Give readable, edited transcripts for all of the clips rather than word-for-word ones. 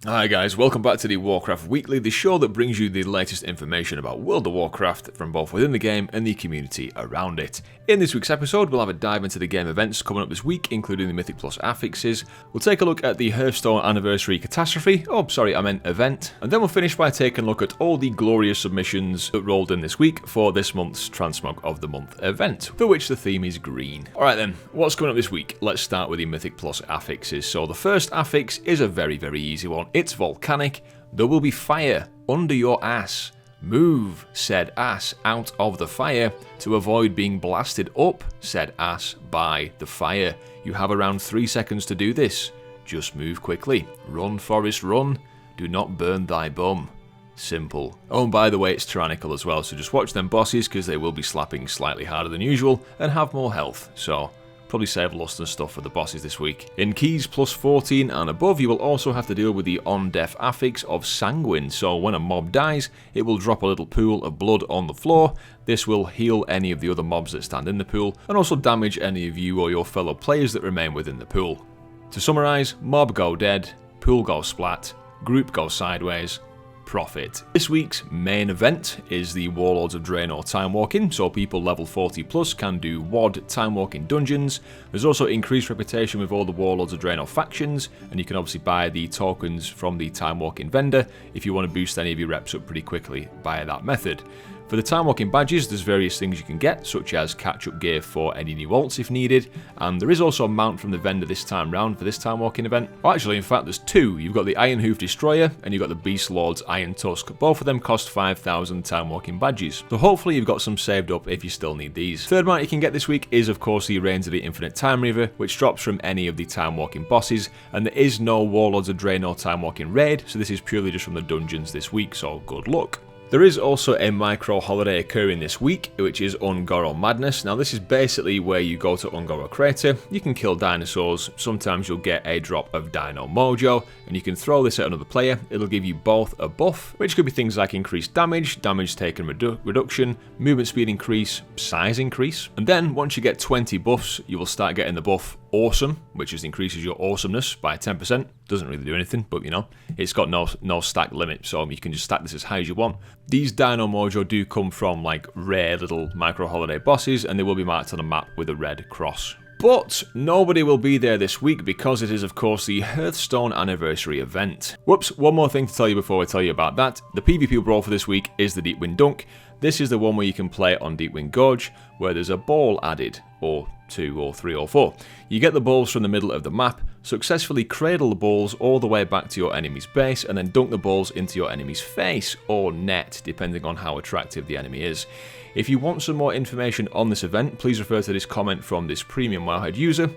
Hi guys, welcome back to the Warcraft Weekly, the show that brings you the latest information about World of Warcraft from both within the game and the community around it. In this week's episode, we'll have a dive into the game events coming up this week, including the Mythic Affixes. We'll take a look at the Hearthstone Anniversary Catastrophe, event, and then we'll finish by taking a look at all the glorious submissions that rolled in this week for this month's Transmog of the Month event, for which the theme is green. Alright then, what's coming up this week? Let's start with the Mythic Affixes. So the first affix is a very easy one. It's volcanic. There will be fire under your ass. Move said ass out of the fire to avoid being blasted up said ass by the fire. You have around 3 seconds to do this. Just move quickly. Run, Forest, run. Do not burn thy bum. Simple. Oh, and by the way, it's tyrannical as well, so just watch them bosses because they will be slapping slightly harder than usual and have more health, so probably save lust and stuff for the bosses this week. In keys plus 14 and above, you will also have to deal with the on-death affix of Sanguine, so when a mob dies, it will drop a little pool of blood on the floor. This will heal any of the other mobs that stand in the pool, and also damage any of you or your fellow players that remain within the pool. To summarise, mob go dead, pool go splat, group go sideways, profit. This week's main event is the Warlords of Draenor time walking, so people level 40 plus can do WoD time walking dungeons. There's also increased reputation with all the Warlords of Draenor factions, and you can obviously buy the tokens from the time walking vendor if you want to boost any of your reps up pretty quickly via that method. For the time walking badges, there's various things you can get, such as catch-up gear for any new alts if needed, and there is also a mount from the vendor this time round for this time walking event. Well, actually, in fact, there's two. You've got the Iron Hoof Destroyer, and you've got the Beast Lord's Iron Tusk. Both of them cost 5,000 time walking badges, so hopefully you've got some saved up if you still need these. Third mount you can get this week is, of course, the Reigns of the Infinite Time Reaver, which drops from any of the time walking bosses, and there is no Warlords of Draenor time walking raid, so this is purely just from the dungeons this week, so good luck. There is also a micro holiday occurring this week, which is Ungoro Madness. Now this is basically where you go to Ungoro Crater, you can kill dinosaurs, sometimes you'll get a drop of Dino Mojo, and you can throw this at another player. It'll give you both a buff, which could be things like increased damage, damage taken reduction, movement speed increase, size increase, and then once you get 20 buffs, you will start getting the buff Awesome, which just increases your awesomeness by 10%. Doesn't really do anything, but you know, it's got no stack limit, so you can just stack this as high as you want. These Dino Mojo do come from like rare little micro holiday bosses, and they will be marked on a map with a red cross. But nobody will be there this week because it is of course the Hearthstone Anniversary event. Whoops, one more thing to tell you before I tell you about that. The PvP brawl for this week is the Deepwind Dunk. This is the one where you can play on Deepwind Gorge, where there's a ball added, or 2 or 3 or 4. You get the balls from the middle of the map, successfully cradle the balls all the way back to your enemy's base, and then dunk the balls into your enemy's face, or net, depending on how attractive the enemy is. If you want some more information on this event, please refer to this comment from this premium Wowhead user.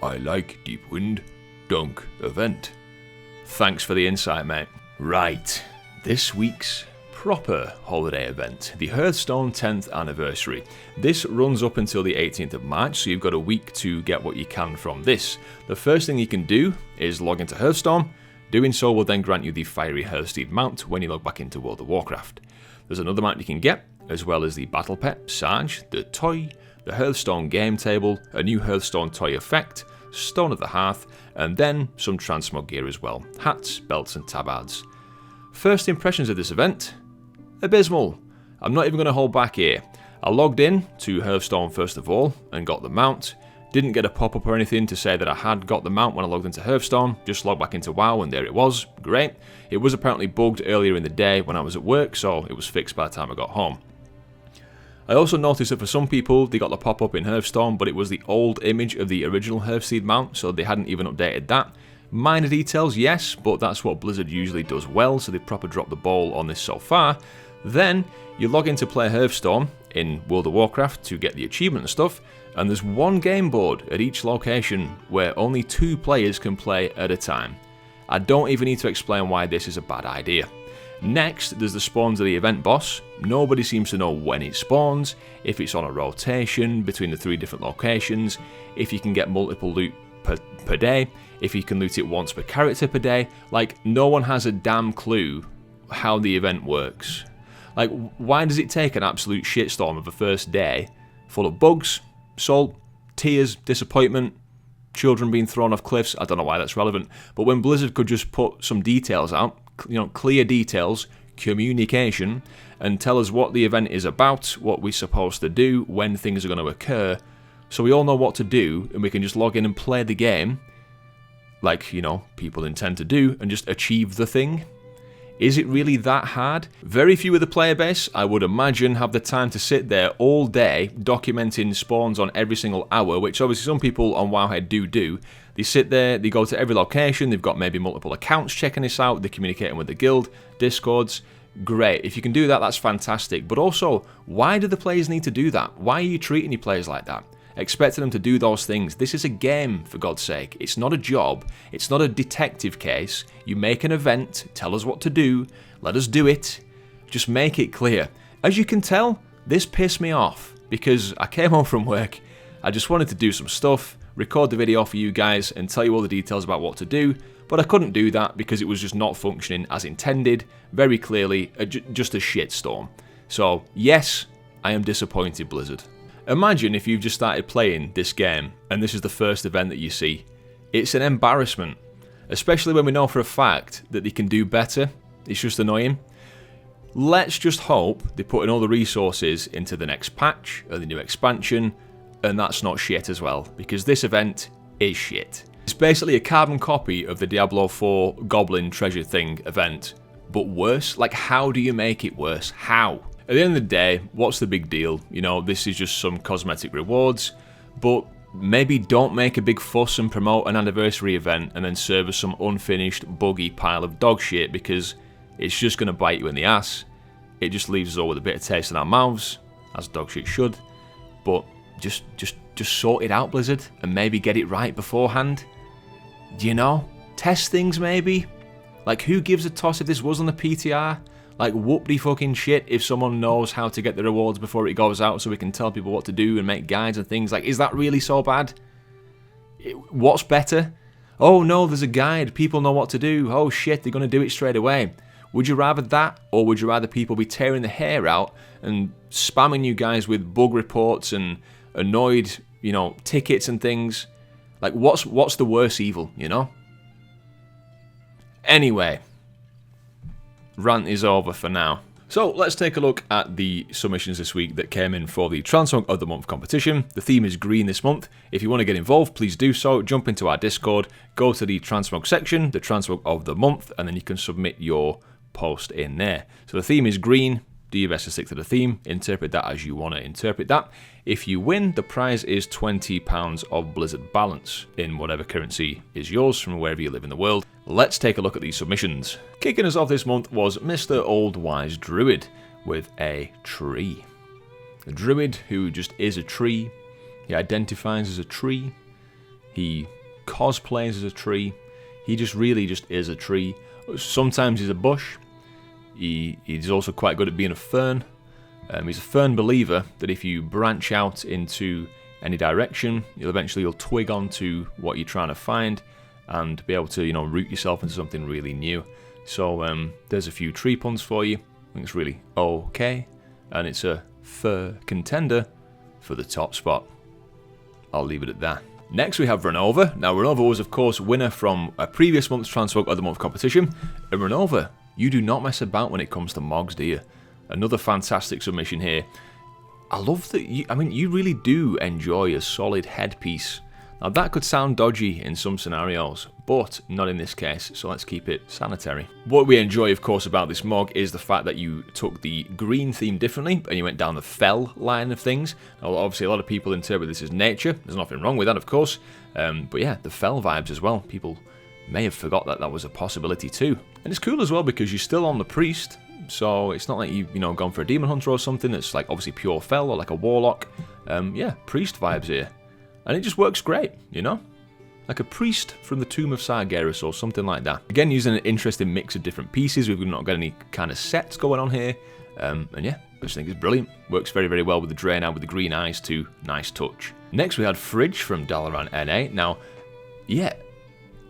I like Deepwind Dunk event. Thanks for the insight, mate. Right, this week's proper holiday event, the Hearthstone 10th anniversary. This runs up until the 18th of March, so you've got a week to get what you can from this. The first thing you can do is log into Hearthstone. Doing so will then grant you the Fiery Hearthsteed mount when you log back into World of Warcraft. There's another mount you can get, as well as the Battle Pet, Sarge, the Toy, the Hearthstone Game Table, a new Hearthstone Toy Effect, Stone of the Hearth, and then some Transmog gear as well, hats, belts and tabards. First impressions of this event? Abysmal. I'm not even going to hold back here. I logged in to Hearthstone first of all and got the mount. Didn't get a pop-up or anything to say that I had got the mount when I logged into Hearthstone. Just logged back into WoW and there it was. Great. It was apparently bugged earlier in the day when I was at work, so it was fixed by the time I got home. I also noticed that for some people they got the pop-up in Hearthstone, but it was the old image of the original Hearthsteed mount, so they hadn't even updated that. Minor details, yes, but that's what Blizzard usually does well, so they proper dropped the ball on this so far. Then you log in to play Hearthstone in World of Warcraft to get the achievement and stuff, and there's one game board at each location where only 2 players can play at a time. I don't even need to explain why this is a bad idea. Next, there's the spawns of the event boss. Nobody seems to know when it spawns, if it's on a rotation between the 3 different locations, if you can get multiple loot per day, if you can loot it once per character per day. Like, no one has a damn clue how the event works. Like, why does it take an absolute shitstorm of a first day full of bugs, salt, tears, disappointment, children being thrown off cliffs. I don't know why that's relevant. But when Blizzard could just put some details out, clear details, communication, and tell us what the event is about, what we're supposed to do, when things are going to occur, so we all know what to do, and we can just log in and play the game, like, people intend to do, and just achieve the thing. Is it really that hard? Very few of the player base, I would imagine, have the time to sit there all day documenting spawns on every single hour, which obviously some people on Wowhead do. They sit there, they go to every location, they've got maybe multiple accounts checking this out, they're communicating with the guild, discords. Great. If you can do that, that's fantastic. But also, why do the players need to do that? Why are you treating your players like that? Expecting them to do those things. This is a game, for God's sake. It's not a job. It's not a detective case. You make an event, tell us what to do, let us do it. Just make it clear. As you can tell, this pissed me off because I came home from work, I just wanted to do some stuff, record the video for you guys and tell you all the details about what to do, but I couldn't do that because it was just not functioning as intended, very clearly, just a shitstorm. So, yes, I am disappointed, Blizzard. Imagine if you've just started playing this game and this is the first event that you see. It's an embarrassment, especially when we know for a fact that they can do better. It's just annoying. Let's just hope they put in all the resources into the next patch or the new expansion, and that's not shit as well, because this event is shit. It's basically a carbon copy of the Diablo 4 Goblin Treasure Thing event, but worse. Like, how do you make it worse? How? At the end of the day, what's the big deal? This is just some cosmetic rewards, but maybe don't make a big fuss and promote an anniversary event and then serve us some unfinished, buggy pile of dog shit, because it's just going to bite you in the ass. It just leaves us all with a bitter taste in our mouths, as dog shit should, but just sort it out, Blizzard, and maybe get it right beforehand. Test things maybe? Like, who gives a toss if this was on the PTR? Like, whoopty fucking shit if someone knows how to get the rewards before it goes out so we can tell people what to do and make guides and things. Like, is that really so bad? What's better? Oh no, there's a guide, people know what to do. Oh shit, they're going to do it straight away. Would you rather that, or would you rather people be tearing the hair out and spamming you guys with bug reports and annoyed, tickets and things? Like, what's the worse evil, Anyway, rant is over for now. So let's take a look at the submissions this week that came in for the Transmog of the Month competition. The theme is green this month. If you want to get involved, please do so. Jump into our Discord, go to the Transmog section, the Transmog of the Month, and then you can submit your post in there. So the theme is green. Do your best to stick to the theme. Interpret that as you want to interpret that. If you win, the prize is £20 of Blizzard balance in whatever currency is yours from wherever you live in the world. Let's take a look at these submissions. Kicking us off this month was Mr. Old Wise Druid with a tree. A druid who just is a tree. He identifies as a tree. He cosplays as a tree. He just really just is a tree. Sometimes he's a bush. He's also quite good at being a fern. He's a firm believer that if you branch out into any direction, you'll twig onto what you're trying to find and be able to, root yourself into something really new. So there's a few tree puns for you. I think it's really okay, and it's a fair contender for the top spot. I'll leave it at that. Next we have Renova. Now Renova was of course winner from a previous month's Transmog of the Month competition, and Renova, you do not mess about when it comes to mogs, do you? Another fantastic submission here. I love that you really do enjoy a solid headpiece. Now that could sound dodgy in some scenarios, but not in this case, so let's keep it sanitary. What we enjoy, of course, about this mog is the fact that you took the green theme differently, and you went down the fell line of things. Now obviously a lot of people interpret this as nature, there's nothing wrong with that, of course, but yeah, the fell vibes as well. People may have forgot that was a possibility too. And it's cool as well because you're still on the priest, so it's not like you've gone for a demon hunter or something that's like obviously pure fell or like a warlock. Yeah, priest vibes here. And it just works great, Like a priest from the Tomb of Sargeras or something like that. Again, using an interesting mix of different pieces. We've not got any kind of sets going on here. And yeah, I just think it's brilliant. Works very, very well with the Draenei with the green eyes too. Nice touch. Next we had Fridge from Dalaran NA. Now, yeah,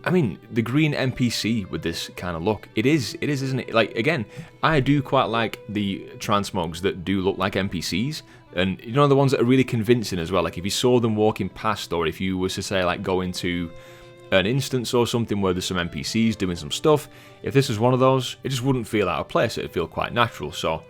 I mean, the green NPC with this kind of look, it is, isn't it? Like, again, I do quite like the transmogs that do look like NPCs, and you know, the ones that are really convincing as well. Like, if you saw them walking past, or if you was to say, like, go into an instance or something where there's some NPCs doing some stuff, if this was one of those, it just wouldn't feel out of place. It'd feel quite natural. So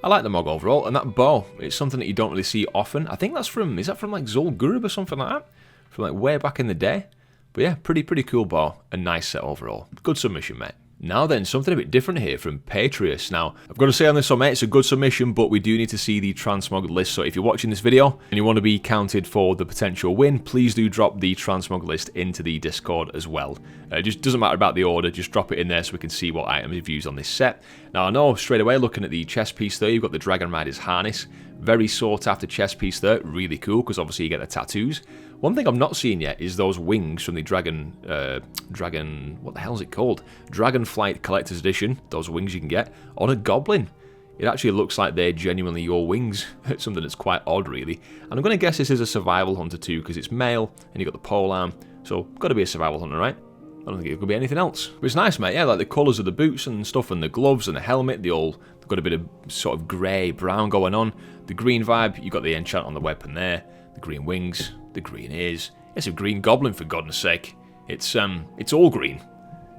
I like the Mog overall, and that bow, it's something that you don't really see often. I think that's from, is that from like Zul'Gurub or something like that? From like way back in the day. But yeah, pretty cool bow, a nice set overall. Good submission, mate. Now then, something a bit different here from Patrius. Now, I've got to say on this one, mate, it's a good submission, but we do need to see the Transmog list. So if you're watching this video and you want to be counted for the potential win, please do drop the Transmog list into the Discord as well. It just doesn't matter about the order, just drop it in there so we can see what items you've used on this set. Now, I know straight away, looking at the chest piece there, you've got the Dragon Rider's harness. Very sought after chest piece there, really cool, because obviously you get the tattoos. One thing I'm not seeing yet is those wings from the Dragon, what the hell is it called? Dragonflight Collector's Edition, those wings you can get, on a Goblin. It actually looks like they're genuinely your wings. It's something that's quite odd, really. And I'm going to guess this is a Survival Hunter too, because it's male, and you've got the pole arm, so got to be a Survival Hunter, right? I don't think it could be anything else. But it's nice, mate, yeah, like the colours of the boots and stuff, and the gloves and the helmet, they've got a bit of sort of grey, brown going on. The green vibe, you've got the enchant on the weapon there, the green wings, the green ears. It's a green goblin, for goodness sake. It's all green.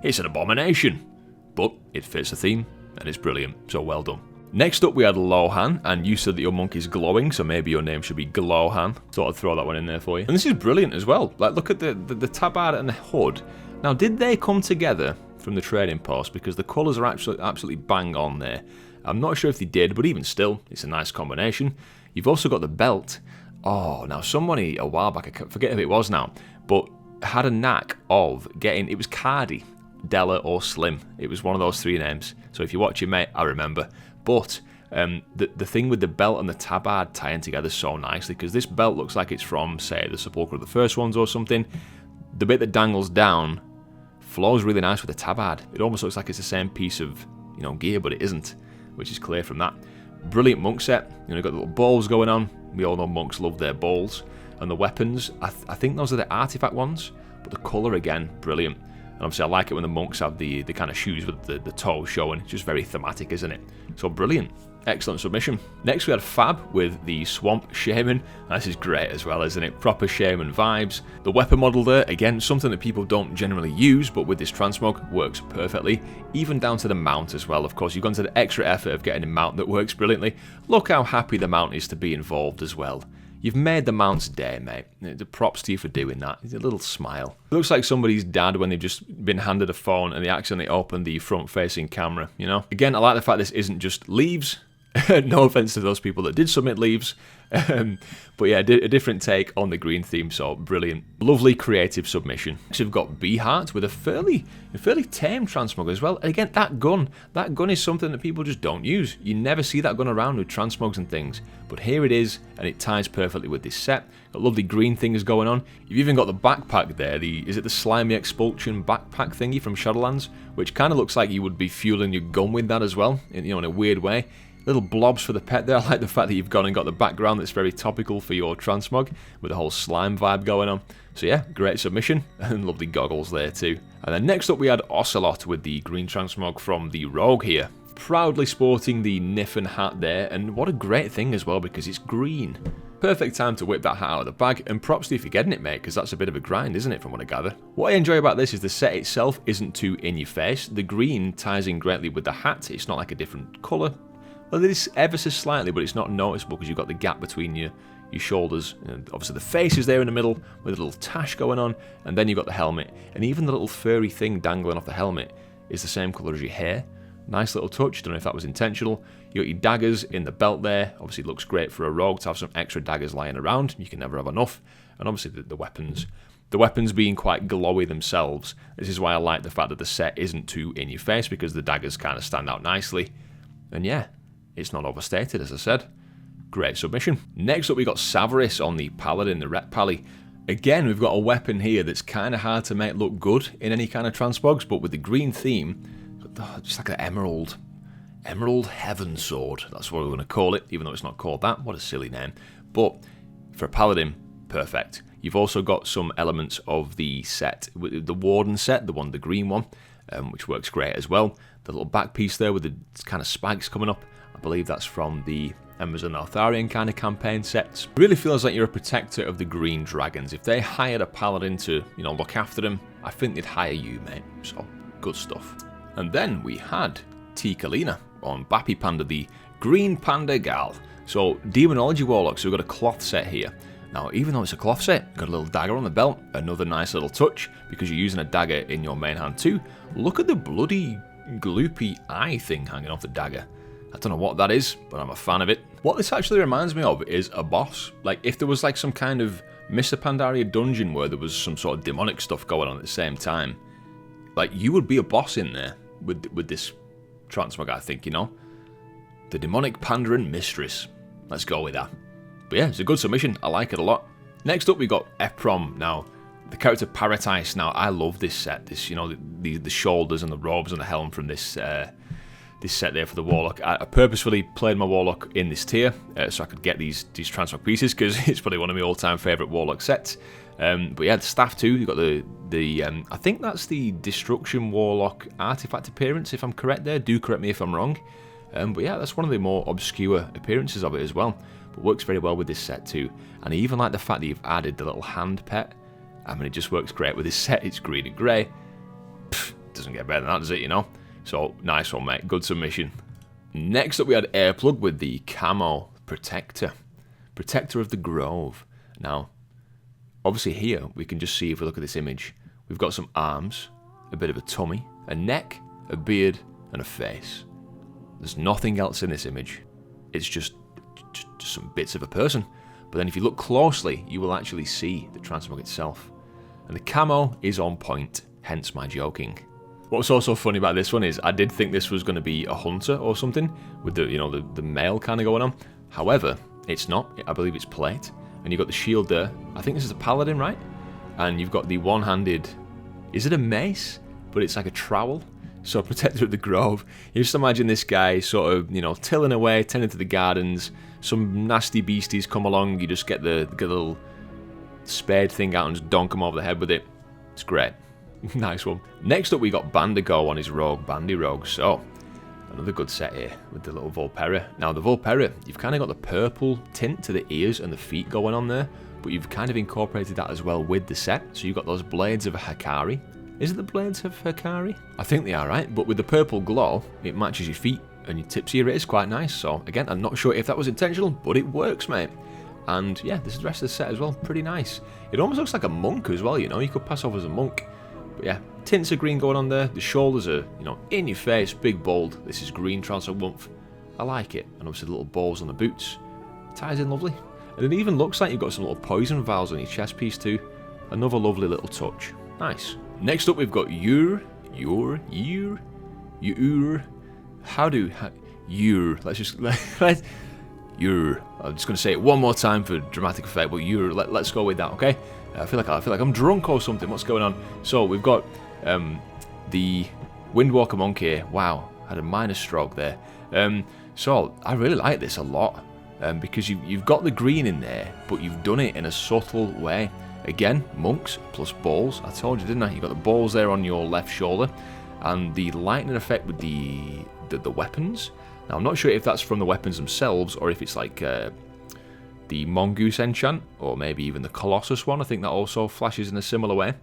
It's an abomination. But it fits the theme, and it's brilliant, so well done. Next up we had Lohan, and you said that your monk is glowing, so maybe your name should be Glowhan. Thought I'd throw that one in there for you. And this is brilliant as well. Like, look at the tabard and the hood. Now, did they come together from the trading post? Because the colours are absolutely bang on there. I'm not sure if they did, but even still, it's a nice combination. You've also got the belt. Oh, now somebody a while back, I forget who it was now, but had a knack of getting, it was Cardi, Della, or Slim. It was one of those three names. So if you're watching, mate, I remember. But the thing with the belt and the tabard tying together so nicely, because this belt looks like it's from, say, the Sepulchre of the First Ones or something. The bit that dangles down flows really nice with the tabard. It almost looks like it's the same piece of, you know, gear, but it isn't, which is clear from that. Brilliant monk set. You know, you've got the little bowls going on. We all know monks love their bowls. And the weapons, I think those are the artifact ones, but the colour again, brilliant. And obviously I like it when the monks have the kind of shoes with the toes showing. It's just very thematic, isn't it? So brilliant. Excellent submission. Next we had Fab with the Swamp Shaman. This is great as well, isn't it? Proper Shaman vibes. The weapon model there, again, something that people don't generally use, but with this Transmog works perfectly. Even down to the mount as well. Of course, you've gone to the extra effort of getting a mount that works brilliantly. Look how happy the mount is to be involved as well. You've made the mount's day, mate. The props to you for doing that. It's a little smile. It looks like somebody's dad when they've just been handed a phone and they accidentally opened the front-facing camera, you know? Again, I like the fact this isn't just leaves. No offense to those people that did submit leaves. But yeah, a different take on the green theme, so brilliant. Lovely creative submission. So we've got Beheart with a fairly tame Transmog as well. And again, that gun is something that people just don't use. You never see that gun around with Transmogs and things. But here it is, and it ties perfectly with this set. Got lovely green things going on. You've even got the backpack there. Is it the Slimy Expulsion backpack thingy from Shadowlands? Which kind of looks like you would be fueling your gun with that as well, in a weird way. Little blobs for the pet there. I like the fact that you've gone and got the background that's very topical for your Transmog with the whole slime vibe going on. So yeah, great submission and lovely goggles there too. And then next up we had Ocelot with the green Transmog from the Rogue here. Proudly sporting the Niffen hat there, and what a great thing as well because it's green. Perfect time to whip that hat out of the bag, and props to you for getting it, mate, because that's a bit of a grind, isn't it, from what I gather? What I enjoy about this is the set itself isn't too in your face. The green ties in greatly with the hat. It's not like a different colour. Well, it is ever so slightly, but it's not noticeable because you've got the gap between your shoulders. And obviously the face is there in the middle with a little tash going on, and then you've got the helmet. And even the little furry thing dangling off the helmet is the same colour as your hair. Nice little touch, don't know if that was intentional. You got your daggers in the belt there. Obviously it looks great for a rogue to have some extra daggers lying around. You can never have enough. And obviously the weapons. The weapons being quite glowy themselves. This is why I like the fact that the set isn't too in your face, because the daggers kind of stand out nicely. And yeah, it's not overstated, as I said. Great submission. Next up, we got Savaris on the Paladin, the Ret Pally. Again, we've got a weapon here that's kind of hard to make look good in any kind of Transmogs, but with the green theme, just like an emerald heaven sword. That's what we're going to call it, even though it's not called that. What a silly name. But for a Paladin, perfect. You've also got some elements of the set, the Warden set, the green one, which works great as well. The little back piece there with the kind of spikes coming up, I believe that's from the Embers and Altharian kind of campaign sets. It really feels like you're a protector of the green dragons. If they hired a paladin to, look after them, I think they'd hire you, mate. So, good stuff. And then we had T. Kalina on Bappy Panda, the Green Panda Gal. So, Demonology Warlocks, so we've got a cloth set here. Now, even though it's a cloth set, got a little dagger on the belt, another nice little touch, because you're using a dagger in your main hand too. Look at the bloody gloopy eye thing hanging off the dagger. I don't know what that is, but I'm a fan of it. What this actually reminds me of is a boss. Like, if there was like some kind of Mr. Pandaria dungeon where there was some sort of demonic stuff going on at the same time, like, you would be a boss in there with this transmog, I think, The Demonic Pandaren Mistress. Let's go with that. But yeah, it's a good submission. I like it a lot. Next up, we got Eprom. Now, the character Paradise. Now, I love this set. This, the shoulders and the robes and the helm from this this set there for the Warlock. I purposefully played my Warlock in this tier so I could get these transmog pieces, because it's probably one of my all-time favourite Warlock sets. But yeah, the staff too. You've got the I think that's the Destruction Warlock artifact appearance, if I'm correct there. Do correct me if I'm wrong. But yeah, that's one of the more obscure appearances of it as well. But works very well with this set too. And I even like the fact that you've added the little hand pet. I mean, it just works great with this set. It's green and grey. Doesn't get better than that, does it, So, nice one, mate. Good submission. Next up, we had Airplug with the Camo Protector. Protector of the Grove. Now, obviously here, we can just see if we look at this image. We've got some arms, a bit of a tummy, a neck, a beard, and a face. There's nothing else in this image. It's just some bits of a person. But then if you look closely, you will actually see the transmog itself. And the camo is on point, hence my joking. What's also funny about this one is I did think this was going to be a hunter or something with the mail kind of going on. However, it's not. I believe it's plate. And you've got the shield there. I think this is a paladin, right? And you've got the one-handed... Is it a mace? But it's like a trowel. So, Protector of the Grove. You just imagine this guy sort of, tilling away, tending to the gardens. Some nasty beasties come along. You just get the little spade thing out and just donk them over the head with it. It's great. Nice one. Next up, we got Bandigo on his rogue, Bandy Rogue. So, another good set here with the little Volpera. Now, the Volpera, you've kind of got the purple tint to the ears and the feet going on there, but you've kind of incorporated that as well with the set. So, you've got those blades of a Hakari. Is it the blades of Hakari? I think they are, right? But with the purple glow, it matches your feet and your tips of your ears quite nice. So, again, I'm not sure if that was intentional, but it works, mate. And, yeah, this is the rest of the set as well. Pretty nice. It almost looks like a monk as well, You could pass off as a monk. But, yeah, tints of green going on there. The shoulders are, in your face, big, bold. This is green transmog wumph. I like it. And, obviously, the little balls on the boots. Ties in lovely. And it even looks like you've got some little poison vials on your chest piece, too. Another lovely little touch. Nice. Next up, we've got Ur. Let's Ur. I'm just going to say it one more time for dramatic effect, but Ur. Let's go with that, okay? I feel like I'm drunk or something. What's going on? So we've got the Windwalker Monk here. Wow, had a minor stroke there. So I really like this a lot because you've got the green in there, but you've done it in a subtle way. Again, monks plus balls. I told you, didn't I? You've got the balls there on your left shoulder. And the lightning effect with the weapons. Now, I'm not sure if that's from the weapons themselves or if it's like the Mongoose enchant or maybe even the Colossus one. I think that also flashes in a similar way.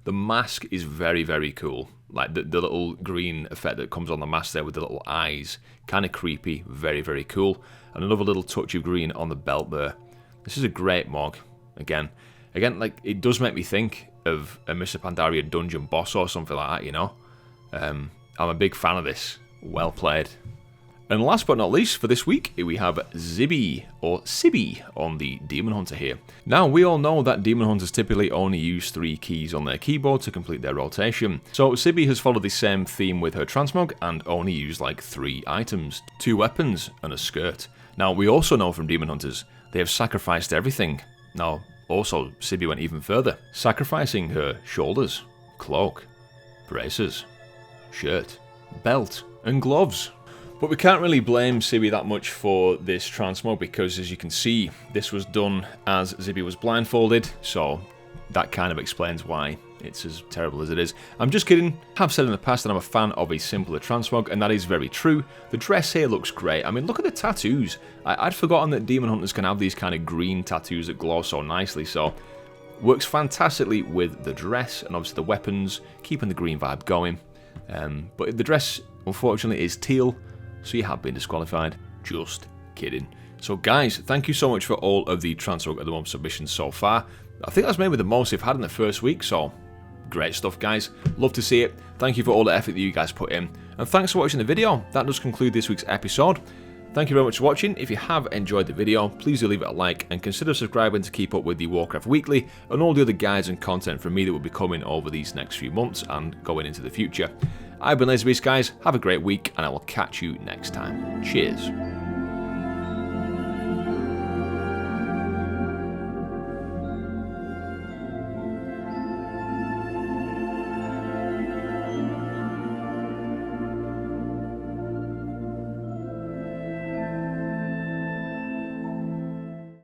The mask is very, very cool. Like the little green effect that comes on the mask there with the little eyes. Kind of creepy. Very, very cool. And another little touch of green on the belt there. This is a great mog. Again, like, it does make me think of a Mr. Pandaria dungeon boss or something like that, I'm a big fan of this. Well played. And last but not least for this week, we have Zibby, or Sibby, on the Demon Hunter here. Now, we all know that Demon Hunters typically only use 3 keys on their keyboard to complete their rotation. So, Sibby has followed the same theme with her transmog and only used like 3 items, 2 weapons, and a skirt. Now, we also know from Demon Hunters, they have sacrificed everything. Now, also, Sibby went even further, sacrificing her shoulders, cloak, braces, shirt, belt, and gloves. But we can't really blame Zibby that much for this transmog because, as you can see, this was done as Zibby was blindfolded, so that kind of explains why it's as terrible as it is. I'm just kidding. I've said in the past that I'm a fan of a simpler transmog, and that is very true. The dress here looks great. I mean, look at the tattoos. I'd forgotten that demon hunters can have these kind of green tattoos that glow so nicely, so works fantastically with the dress and obviously the weapons, keeping the green vibe going. But the dress, unfortunately, is teal, so you have been disqualified. Just kidding. So guys, thank you so much for all of the Transmog of the Month submissions so far. I think that's maybe the most we've had in the first week, so great stuff, guys. Love to see it. Thank you for all the effort that you guys put in. And thanks for watching the video. That does conclude this week's episode. Thank you very much for watching. If you have enjoyed the video, please do leave it a like and consider subscribing to keep up with the Warcraft Weekly and all the other guides and content from me that will be coming over these next few months and going into the future. I've been LaserBeast, guys. Have a great week, and I will catch you next time. Cheers.